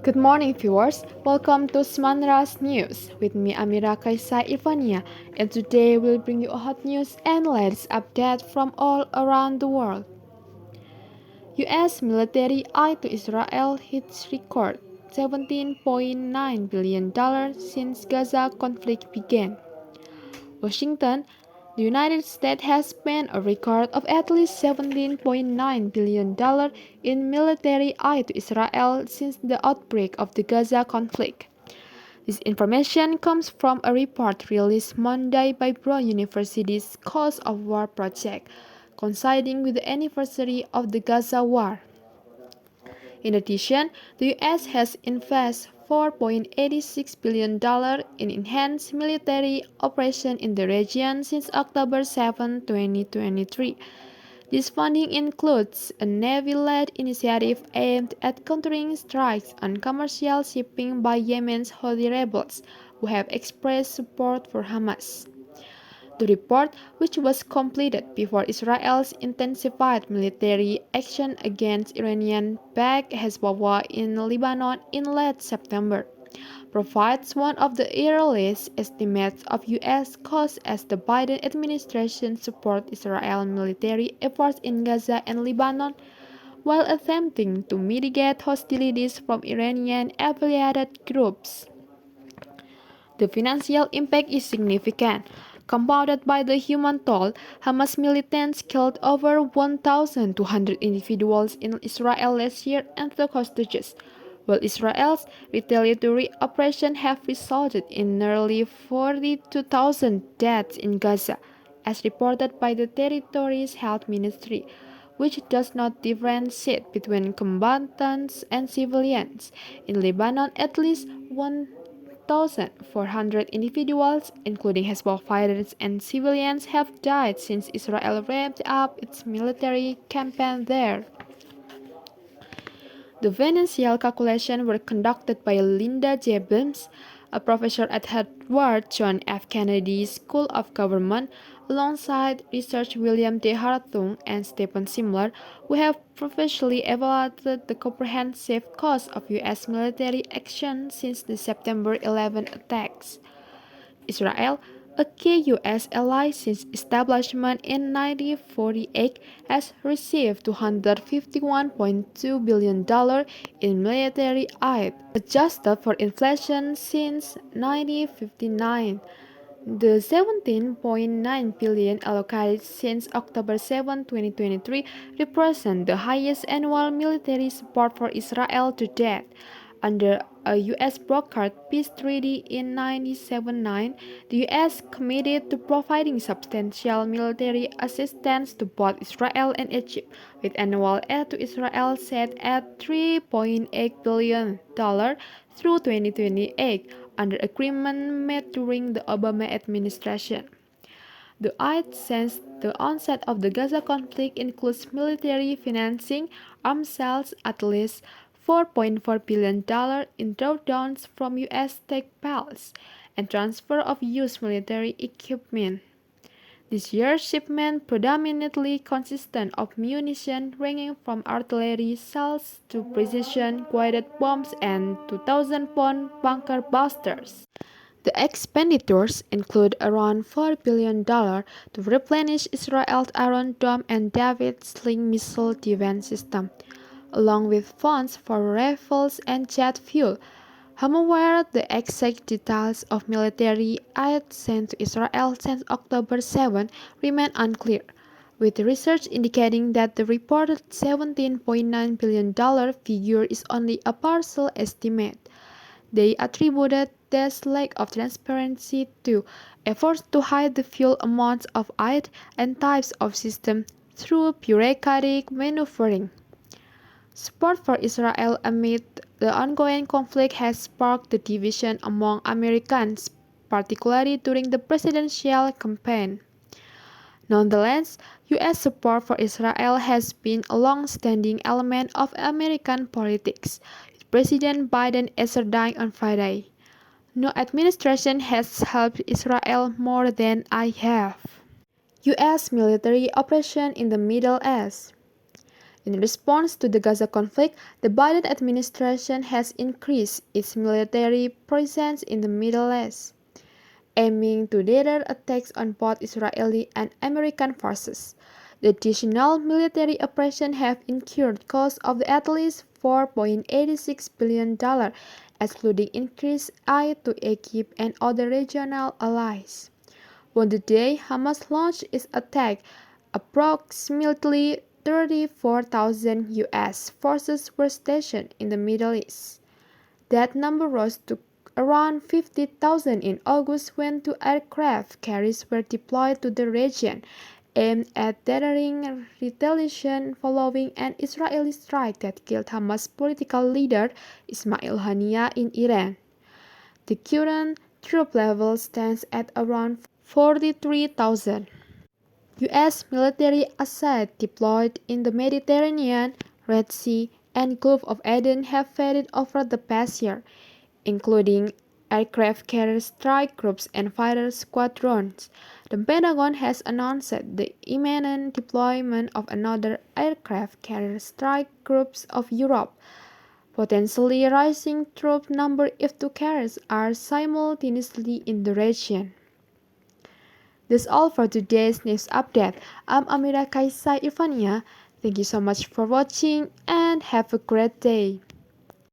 Good morning, viewers. Welcome to Smanras News. With me, Amira Kaisa Ivania, and today we'll bring you hot news and latest update from all around the world. U.S. military aid to Israel hits record $17.9 billion since Gaza conflict began. Washington, the United States has spent a record of at least $17.9 billion in military aid to Israel since the outbreak of the Gaza conflict. This information comes from a report released Monday by Brown University's Cost of War project, coinciding with the anniversary of the Gaza war. In addition, the U.S. has invested $4.86 billion in enhanced military operations in the region since October 7, 2023. This funding includes a Navy-led initiative aimed at countering strikes on commercial shipping by Yemen's Houthi rebels, who have expressed support for Hamas. The report, which was completed before Israel's intensified military action against Iranian-backed Hezbollah in Lebanon in late September, provides one of the earliest estimates of U.S. costs as the Biden administration supports Israel's military efforts in Gaza and Lebanon while attempting to mitigate hostilities from Iranian-affiliated groups. The financial impact is significant. Compounded by the human toll, Hamas militants killed over 1,200 individuals in Israel last year and took hostages, while Israel's retaliatory operations have resulted in nearly 42,000 deaths in Gaza, as reported by the territory's health ministry, which does not differentiate between combatants and civilians. In Lebanon, at least 1,400 individuals, including Hezbollah fighters and civilians, have died since Israel ramped up its military campaign there. The financial calculations were conducted by Linda J. Bims, a professor at Edward John F. Kennedy School of Government, alongside researcher William D. Hartung and Stephen Simler, who have previously evaluated the comprehensive cost of U.S. military action since the September 11 attacks. Israel, a key U.S. ally since establishment in 1948, has received $251.2 billion in military aid, adjusted for inflation since 1959. The $17.9 billion allocated since October 7, 2023 represents the highest annual military support for Israel to date. Under a U.S.-brokered peace treaty in 1979, the U.S. committed to providing substantial military assistance to both Israel and Egypt, with annual aid to Israel set at $3.8 billion through 2028 under agreement made during the Obama administration. The aid since the onset of the Gaza conflict includes military financing, arms sales at least $4.4 billion in drawdowns from U.S. stockpiles, and transfer of used military equipment. This year's shipment predominantly consisted of munition ranging from artillery shells to precision-guided bombs and 2,000-pound bunker busters. The expenditures include around $4 billion to replenish Israel's Iron Dome and David Sling missile defense system, along with funds for rifles and jet fuel. However, the exact details of military aid sent to Israel since October 7 remain unclear, with research indicating that the reported $17.9 billion figure is only a partial estimate. They attributed this lack of transparency to efforts to hide the full amounts of aid and types of systems through bureaucratic maneuvering. Support for Israel amid the ongoing conflict has sparked the division among Americans, particularly during the presidential campaign. Nonetheless, U.S. support for Israel has been a long-standing element of American politics, with President Biden asserting on Friday, "No administration has helped Israel more than I have." U.S. military operation in the Middle East. In response to the Gaza conflict, the Biden administration has increased its military presence in the Middle East, aiming to deter attacks on both Israeli and American forces. The additional military operations have incurred costs of at least $4.86 billion, excluding increased aid to Egypt and other regional allies. On the day Hamas launched its attack, approximately 34,000 U.S. forces were stationed in the Middle East. That number rose to around 50,000 in August when two aircraft carriers were deployed to the region, aimed at deterring retaliation following an Israeli strike that killed Hamas political leader Ismail Haniyeh in Iran. The current troop level stands at around 43,000. U.S. military assets deployed in the Mediterranean, Red Sea, and Gulf of Aden have faded over the past year, including aircraft carrier strike groups and fighter squadrons. The Pentagon has announced the imminent deployment of another aircraft carrier strike groups of Europe, potentially raising troop number if two carriers are simultaneously in the region. That's all for today's news update. I'm Amira Kaisa Irvania. Thank you so much for watching and have a great day.